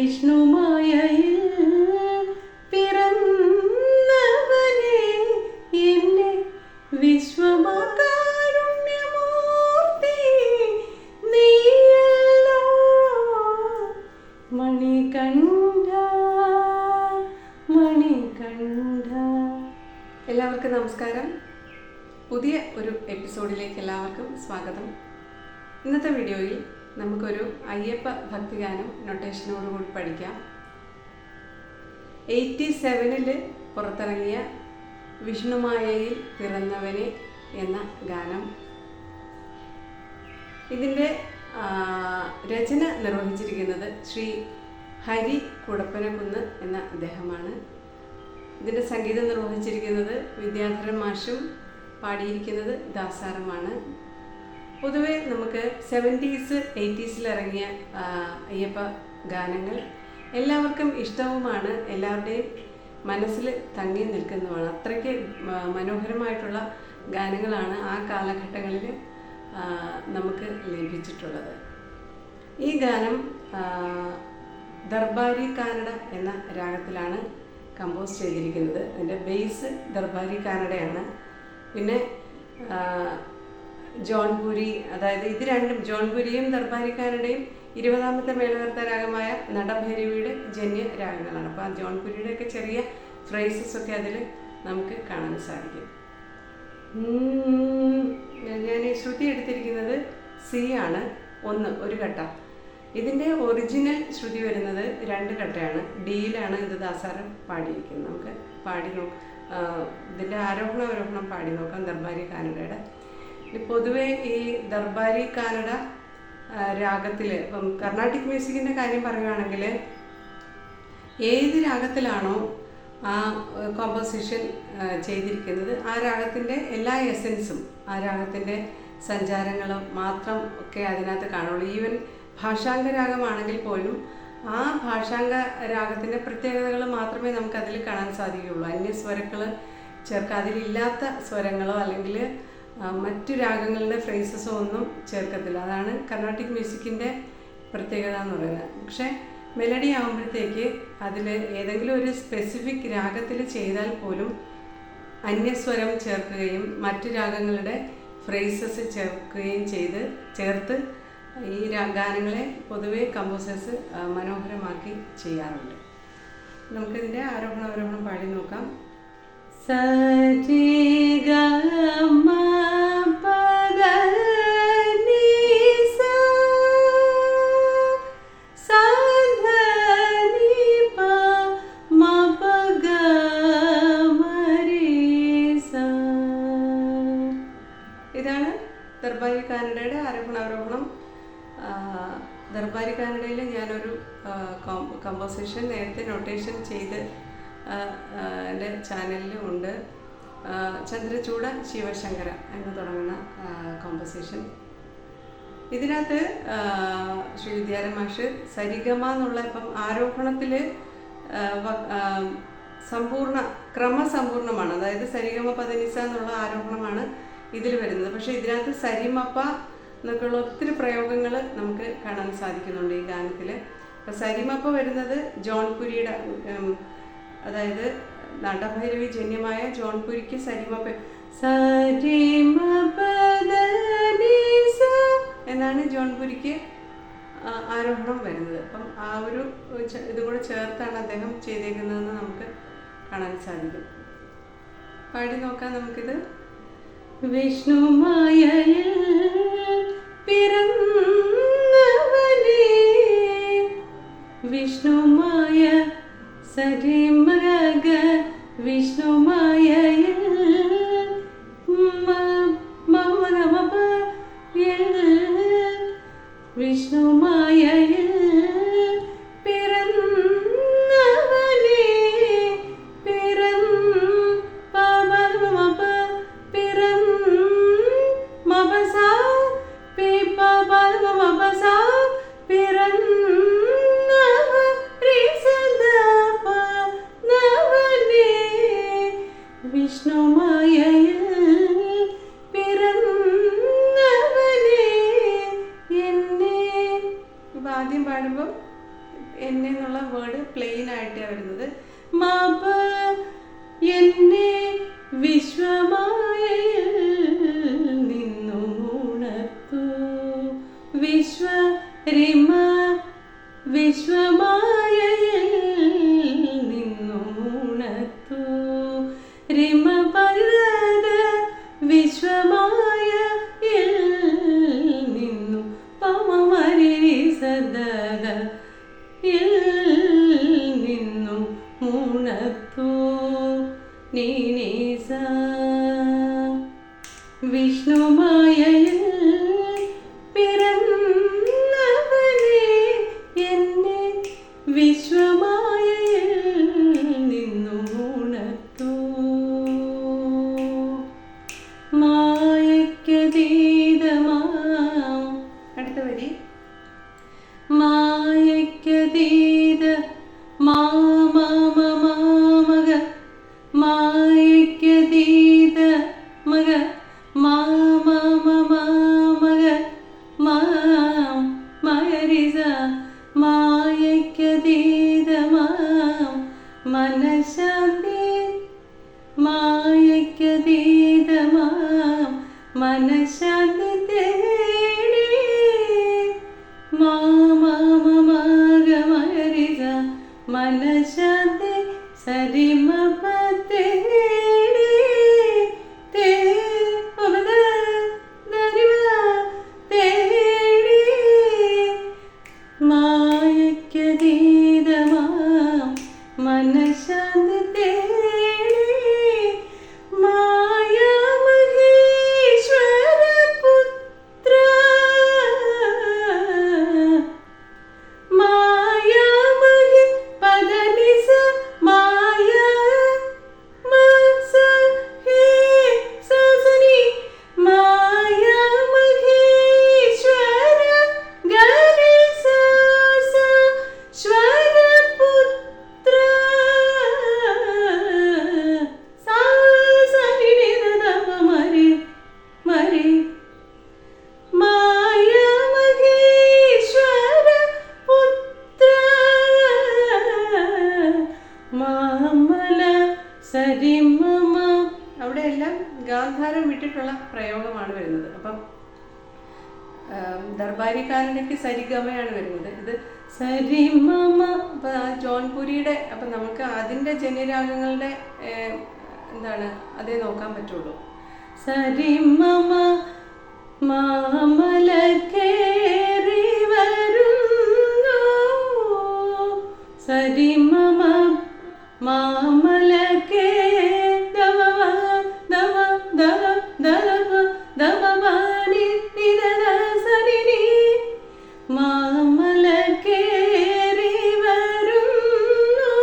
വിഷ്ണുമായയിൽ പിറന്നവനെ എന്നെ വിശ്വകാരുണ്യമൂർത്തി നീയല്ലോ മണികണ്ഠ മണികണ്ഠ. എല്ലാവർക്കും നമസ്കാരം. പുതിയ ഒരു എപ്പിസോഡിലേക്ക് എല്ലാവർക്കും സ്വാഗതം. ഇന്നത്തെ വീഡിയോയിൽ നമുക്കൊരു അയ്യപ്പ ഭക്തിഗാനം നൊട്ടേഷനോടുകൂടി പഠിക്കാം. 87 പുറത്തിറങ്ങിയ വിഷ്ണുമായയിൽ പിറന്നവനെ എന്ന ഗാനം. ഇതിൻ്റെ രചന നിർവഹിച്ചിരിക്കുന്നത് ശ്രീ ഹരി കുടപ്പനക്കുന്ന് എന്ന അദ്ദേഹമാണ്. ഇതിൻ്റെ സംഗീതം നിർവഹിച്ചിരിക്കുന്നത് വിദ്യാധരൻ മാഷും പാടിയിരിക്കുന്നത് ദാസാറുമാണ്. പൊതുവെ നമുക്ക് 70s 80s ഇറങ്ങിയ അയ്യപ്പ ഗാനങ്ങൾ എല്ലാവർക്കും ഇഷ്ടവുമാണ്, എല്ലാവരുടെയും മനസ്സിൽ തങ്ങി നിൽക്കുന്നതുമാണ്. അത്രയ്ക്ക് മനോഹരമായിട്ടുള്ള ഗാനങ്ങളാണ് ആ കാലഘട്ടങ്ങളിൽ നമുക്ക് ലഭിച്ചിട്ടുള്ളത്. ഈ ഗാനം ദർബാരി കാനഡ എന്ന രാഗത്തിലാണ് കമ്പോസ് ചെയ്തിരിക്കുന്നത്. അതിൻ്റെ ബേസ് ദർബാരി കാനഡയാണ്. പിന്നെ ജോൺപുരി, അതായത് ഇത് രണ്ടും ജോൺപുരിയും ദർബാരി കാനഡയും 20ാമത്തെ മേളകർത്ത രാഗമായ നടഭൈരവിയുടെ ജന്യ രാഗങ്ങളാണ്. അപ്പോൾ ആ ജോൺപുരിയുടെയൊക്കെ ചെറിയ ഫ്രേസസ് ഒക്കെ അതിൽ നമുക്ക് കാണാൻ സാധിക്കും. ഞാൻ ശ്രുതി എടുത്തിരിക്കുന്നത് സി ആണ്, ഒരു കട്ട. ഇതിൻ്റെ ഒറിജിനൽ ശ്രുതി വരുന്നത് 2 കട്ടയാണ്. ഡിയിലാണ് ഇത് ദാസാറ് പാടിയിരിക്കുന്നത്. നമുക്ക് പാടി ഇതിൻ്റെ ആരോഹണം പാടി നോക്കാം ദർബാരി കാനഡയുടെ. പൊതുവെ ഈ ദർബാരി കാനഡ രാഗത്തിൽ, ഇപ്പം കർണാട്ടിക് മ്യൂസിക്കിൻ്റെ കാര്യം പറയുകയാണെങ്കിൽ ഏത് രാഗത്തിലാണോ ആ കോമ്പോസിഷൻ ചെയ്തിരിക്കുന്നത് ആ രാഗത്തിൻ്റെ എല്ലാ എസൻസും, ആ രാഗത്തിൻ്റെ സഞ്ചാരങ്ങളും മാത്രം ഒക്കെ അതിനകത്ത് കാണുള്ളൂ. ഈവൻ ഭാഷാംഗ രാഗമാണെങ്കിൽ പോലും ആ ഭാഷാംഗ രാഗത്തിൻ്റെ പ്രത്യേകതകൾ മാത്രമേ നമുക്കതിൽ കാണാൻ സാധിക്കുകയുള്ളൂ. അന്യസ്വരങ്ങൾ ചേർക്കുക, അതിലില്ലാത്ത സ്വരങ്ങളോ അല്ലെങ്കിൽ മറ്റു രാഗങ്ങളുടെ ഫ്രേസസോ ഒന്നും ചേർക്കത്തില്ല. അതാണ് കർണാട്ടിക് മ്യൂസിക്കിൻ്റെ പ്രത്യേകത എന്ന് പറയുന്നത്. പക്ഷേ മെലഡി ആകുമ്പോഴത്തേക്ക് അതിൽ ഏതെങ്കിലും ഒരു സ്പെസിഫിക് രാഗത്തിൽ ചെയ്താൽ പോലും അന്യസ്വരം ചേർക്കുകയും മറ്റു രാഗങ്ങളുടെ ഫ്രേസസ് ചേർക്കുകയും ചേർത്ത് ഈ ഗാനങ്ങളെ പൊതുവെ കമ്പോസേഴ്സ് മനോഹരമാക്കി ചെയ്യാറുണ്ട്. നമുക്കിതിൻ്റെ ആരോഹണം പാടി നോക്കാം. ഇതാണ് ദർബാരി കാനഡയുടെ ആരോഹണം. ദർബാരി കാനഡയിൽ ഞാനൊരു കമ്പോസിഷൻ നേരത്തെ നൊട്ടേഷൻ ചെയ്ത് എൻ്റെ ചാനലിൽ ഉണ്ട്. ചന്ദ്രചൂഡ ശിവശങ്കര എന്ന് തുടങ്ങുന്ന കോമ്പോസിഷൻ. ഇതിനകത്ത് ശ്രീ വിദ്യാധരൻ മാഷ് സരിഗമ എന്നുള്ള, ഇപ്പം ആരോഹണത്തിൽ ക്രമസമ്പൂർണ്ണമാണ്. അതായത് സരിഗമ പദനിസ എന്നുള്ള ആരോഹണമാണ് ഇതിൽ വരുന്നത്. പക്ഷേ ഇതിനകത്ത് സരിമപ്പ എന്നൊക്കെയുള്ള ഒത്തിരി പ്രയോഗങ്ങൾ നമുക്ക് കാണാൻ സാധിക്കുന്നുണ്ട് ഈ ഗാനത്തിൽ. അപ്പോൾ സരിമപ്പ വരുന്നത് ജോൺപുരിയുടെ, അതായത് നടഭൈരവി ജന്യമായ ജോൺപുരിക്ക് സരിമപ്പ എന്നാണ് ജോൺപുരിക്ക് ആരോഹണം വരുന്നത്. അപ്പം ആ ഒരു ഇതുകൂടെ ചേർത്താണ് അദ്ദേഹം ചെയ്തേക്കുന്നതെന്ന് നമുക്ക് കാണാൻ സാധിക്കും. പാടി നോക്കാം നമുക്കിത്. വിഷ്ണുമായയിൽ പിറന്നവനെ വിഷ്ണുമായ സരിമരഗ വിഷ്ണുമായയിൽ വിഷ്ണുമായയിൽ Vishnu വേർഡ് പ്ലെയിൻ ആയിട്ടാണ് വരുന്നത്. മപ എന്നെ വിശ്വമായയിൽ നിന്നു ഉണർത്തു. വിശ്വരിമ വിശ്വമായയിൽ നിന്നു ഉണർത്തു. റിമ പദ വിശ്വമായയിൽ നിന്നു പമമരി സദദ നിന്നു ഉണർത്തു. നീനീസ വിഷ്ണുമായയിൽ പിറന്നവനെ എന്നെ വിശ്വമായയിൽ നിന്നു ഉണർത്തു. മായയ്ക്കതീതമാം അടുത്ത വരി മായയ്ക്കതീത മാമമ മായയ്ക്കതീത മഗ മാമമ മഗ മാം മകരിസ മായയ്ക്കതീതമാം മനഃശാന്തി മായയ്ക്കതീതമാം മനഃശാന്തി തേടി മാമമ മകരിസ മനഃശാന്തി സരിമപ തേടി തേടി മായയ്ക്കതീതമാം മനഃശാന്തി തേടി മായാമഹേശ്വരപുത്ര മായാമഹി പദനിസ മായ മസഹേ സസനി മായാമഹേശ്വര ഗരിസ സ്വരപുത്ര സാസനി നിദമ മരി മരി മായാമഹേശ്വര പുത്ര മാമല സരിമമ. അവിടെയെല്ലാം ഗാന്ധാരം വിട്ടിട്ടുള്ള പ്രയോഗമാണ് വരുന്നത്. അപ്പം ദർബാരിക്കാരനൊക്കെ സരിഗമയാണ് വരുന്നത്. ഇത് സരിമമ. അപ്പം ജോൺപുരിയുടെ അപ്പം നമുക്ക് അതിൻ്റെ ജന്യരാഗങ്ങളുടെ എന്താണ് അതേ നോക്കാൻ പറ്റുള്ളൂ. സരിമമ മാമല കേറി വരുന്നു. സരിമമ മാമല കേ ദവ ദവ ദവ ദവ ദവനി നിദ സരിനി മാമല കേറി വരുന്നു.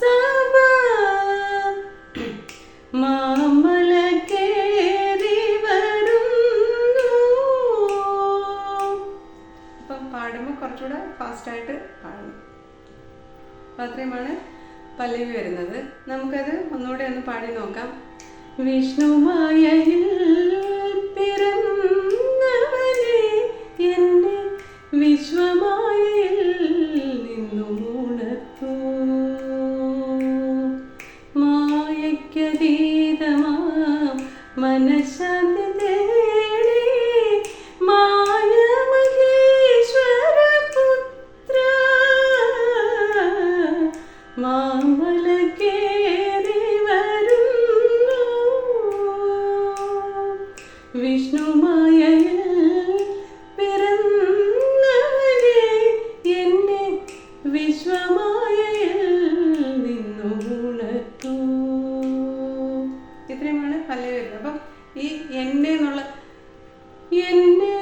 സഭ മാമല കേറി വരുന്നു. അപ്പം പാടുമ്പോൾ കുറച്ചുകൂടെ ഫാസ്റ്റായിട്ട് പാടണം. അപ്പം അത്രയുമാണ് പല്ലവി വരുന്നത്. നമുക്കത് ഒന്നുകൂടെ ഒന്ന് പാടി നോക്കാം. വിഷ്ണുമായയിൽ പിറന്നവനെ എന്നെ വിശ്വമായയിൽ നിന്നു ഉണർത്തു. മായയ്ക്കതീതമാം മനഃശാന്തി തേടി മായമഹേശ്വരപുത്ര മാമല കേറി വരുന്നു. വിഷ്ണുമായയിൽ പിറന്നവനെ എന്നെ വിശ്വമായയിൽ നിന്നു ഉണർത്തു. ഇത്രയുമാണ് പല്ലവി വരുന്നത്. അപ്പം ഈ എന്നെ എന്നുള്ള എന്നെ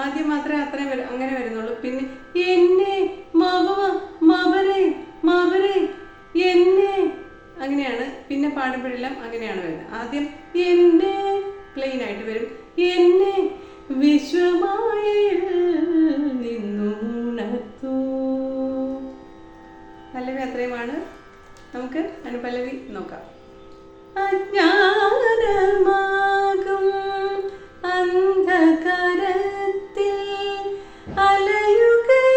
ആദ്യം മാത്രമേ അത്രയും അങ്ങനെ വരുന്നുള്ളൂ. പിന്നെ എന്നെ മവരെ മവരെ എന്നെ അങ്ങനെയാണ്. പിന്നെ പാടുമ്പോഴെല്ലാം അങ്ങനെയാണ് വരുന്നത്. ആദ്യം എന്നെ പ്ലെയിൻ ആയിട്ട് വരും. എന്നെ വിശ്വമായയിൽ നിന്നു ഉണർത്തു. പല്ലവി അത്രയുമാണ്. നമുക്ക് അനുപല്ലവി നോക്കാം. അജ്ഞാനമാകും അന്ധകാരത്തിൽ അലയുകയായിരുന്നു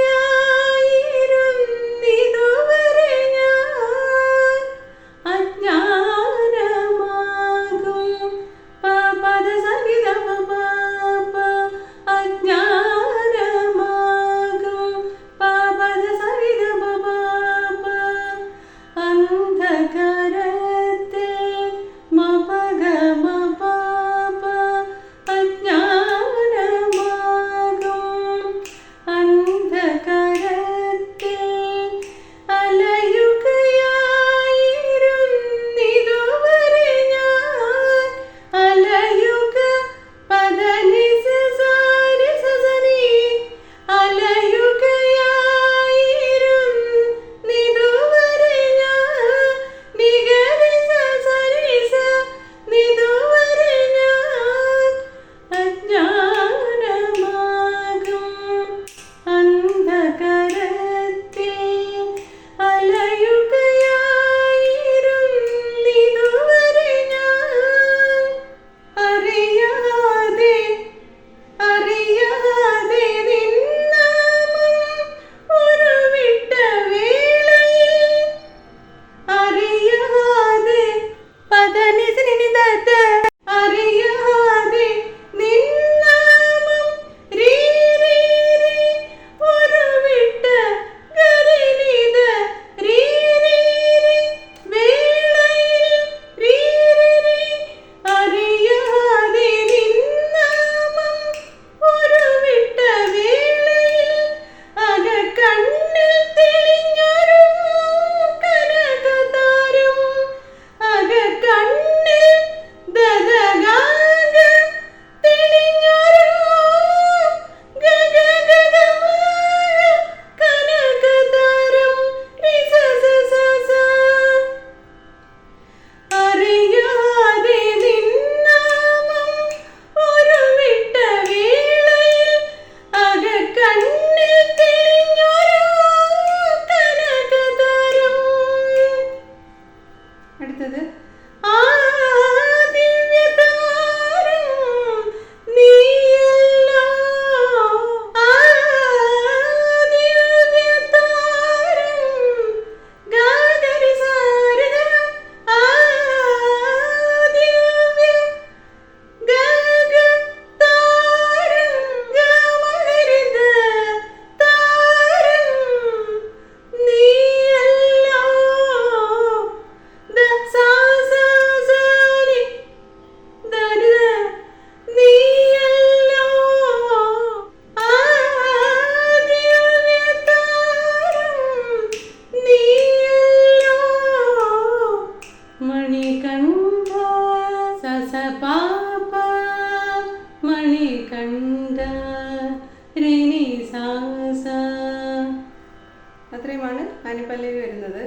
അത്രയുമാണ് അനുപല്ലവി വരുന്നത്.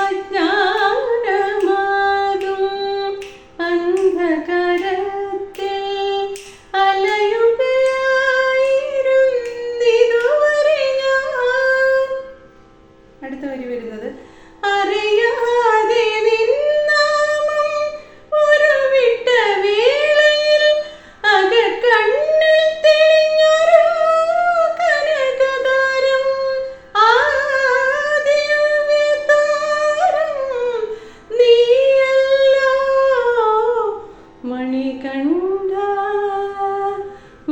അജ്ഞാനമാകും അന്ധകാരത്തിൽ അലയുകയായിരുന്നിതുവരെ ഞാൻ. അടുത്ത വരി വരുന്നത് അറിയാതെ നിൻ നാമം ഉരുവിട്ട വേളയിൽ അകക്കണ്ണിൽ തെളിഞ്ഞൊരു കനകതാരം. ആ ദിവ്യതാരം നീയല്ലോ മണികണ്ഠ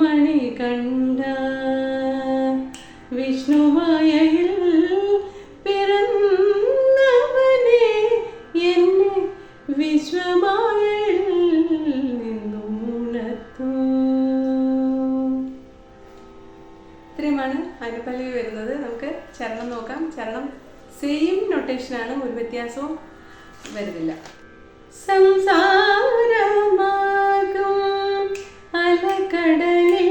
മണികണ്ഠ. വിഷ്ണുമായയിൽ പിറന്നവനെ എന്നെ വിശ്വമായയിൽ നിന്നും ഉണർത്തൂ. ഇത്രയുമാണ് അനുപല്ലവി വരുന്നത്. നമുക്ക് ചരണം നോക്കാം. ചരണം സെയിം നൊട്ടേഷനാണ്, ഒരു വ്യത്യാസവും വരുന്നില്ല. സംസാരമാകും അലകടലിൽ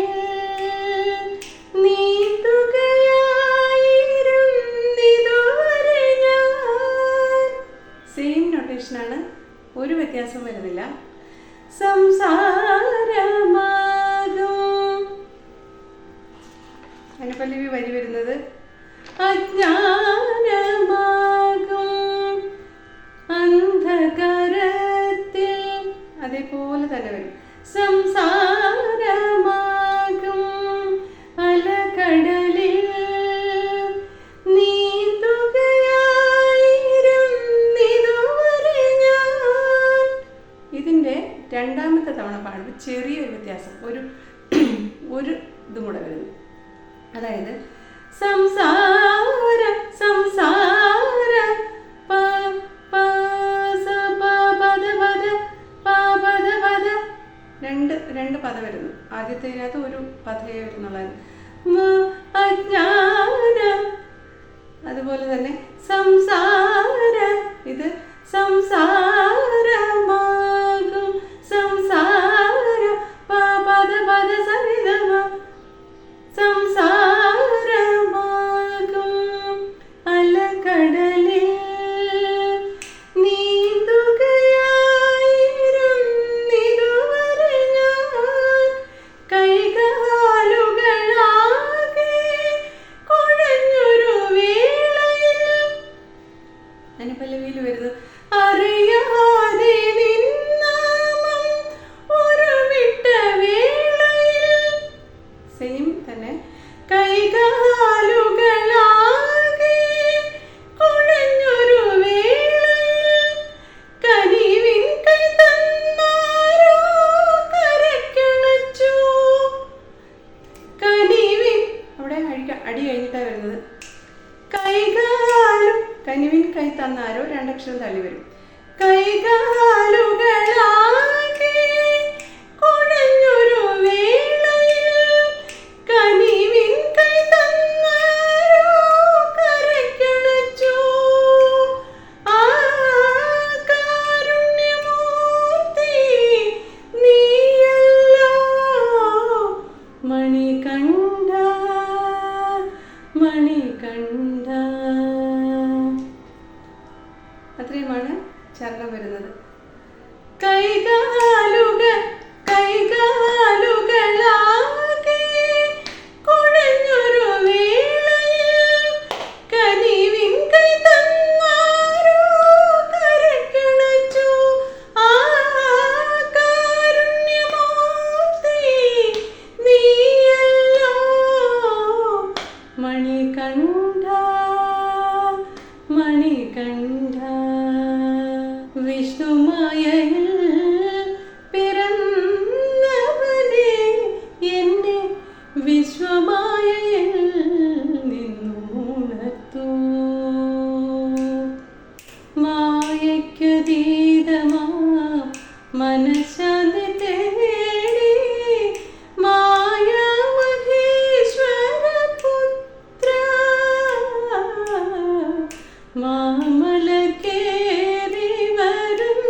നീന്തുകയായിരുന്നിതുവരെ ഞാൻ. സെയിം നൊട്ടേഷനാണ്, ഒരു വ്യത്യാസവും വരുന്നില്ല. സംസാരമാകും അനുപല്ലവി വരി വരുന്നത് അജ്ഞാനമാകും അന്ധകാരത്തിൽ. അതേപോലെ തന്നെ വരും. സംസാരമാകും അലകടലിൽ നീന്തുകയായിരുന്നിതുവരെ ഞാൻ. ഇതിൻ്റെ രണ്ടാമത്തെ തവണ പാടുമ്പോൾ ചെറിയൊരു വ്യത്യാസം, ഒരു ഇതും കൂടെ വരുന്നു. അതായത് സംസാര സംസാര പ പ സ പ പദ പദ പ പദ പദ. രണ്ട് പദം വരുന്നു. ആദ്യത്തേതിനകത്ത് ഒരു പദമേ വരുന്നുള്ളത്. അജ്ഞാന. അതുപോലെ തന്നെ സംസാര ഇത് സംസാരമാകും സംസാര പ പദ പദ സരിതമ. സംസാരമാകും അലകടലിൽ നീന്തുകയായിരുന്നിതുവരെ ഞാൻ. കൈകാലുകളാകെ കുഴഞ്ഞൊരു വേളയിൽ. അനുപല്ലവിയിൽ വരുന്നത് അറിയാതെ നിൻ നാമം ഉരുവിട്ട വേളയിൽ. സെയിം തന്നെ. കൈകാലുകളാകെ കുഴഞ്ഞൊരു വേളയിൽ കനിവിൻ കൈ തന്നാരോ കരക്കണച്ചു. കനിവിൻ അവിടെ അടി കഴിഞ്ഞിട്ടാണ് വരുന്നത്. കൈകാലു കനിവിൻ കൈ തന്നാരോ രണ്ടക്ഷരം തള്ളി വരും. കൈകാലുകളാകെ കുഴഞ്ഞൊരു വേളയിൽ കനിവിൻ കൈ തന്നാരോ കരക്കണച്ചു. ആ കാരുണ്യമൂർത്തി നീയല്ലോ മണികണ്ഠ മണികണ്ഠ. അത്രയുമാണ് ചരണം വരുന്നത്. കൈകാലുകളാകെ കുഴഞ്ഞൊരു വേളയിൽ കനിവിൻ കൈ തന്നാരോ കരക്കണച്ചു. ആ കാരുണ്യമൂർത്തി നീയല്ലോ മണികണ്ഠ മണികണ്ഠ. വിഷ്ണുമായയിൽ പിറന്നവനെ എന്നെ വിശ്വമായയിൽ നിന്നും ഉണർത്തൂ. മായയ്ക്കതീതമാ മനഃശാന്തി തേടി മായാമഹേശ്വരപുത്ര മാമല കേറി വരും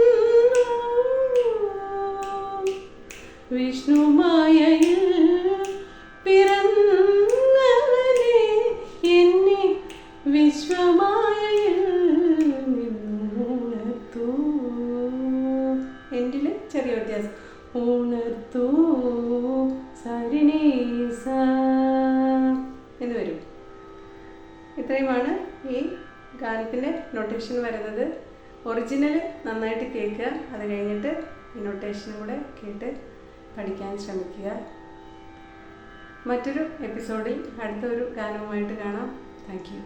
വ്യത്യാസം. ഉണർത്തൂ സരിനീസ എന്ന് വരും. ഇത്രയുമാണ് ഈ ഗാനത്തിൻ്റെ നൊട്ടേഷൻ വരുന്നത്. ഒറിജിനൽ നന്നായിട്ട് കേൾക്കുക, അത് കഴിഞ്ഞിട്ട് ഈ നൊട്ടേഷനും കൂടെ കേട്ട് പഠിക്കാൻ ശ്രമിക്കുക. മറ്റൊരു എപ്പിസോഡിൽ അടുത്തൊരു ഗാനവുമായിട്ട് കാണാം. Thank you.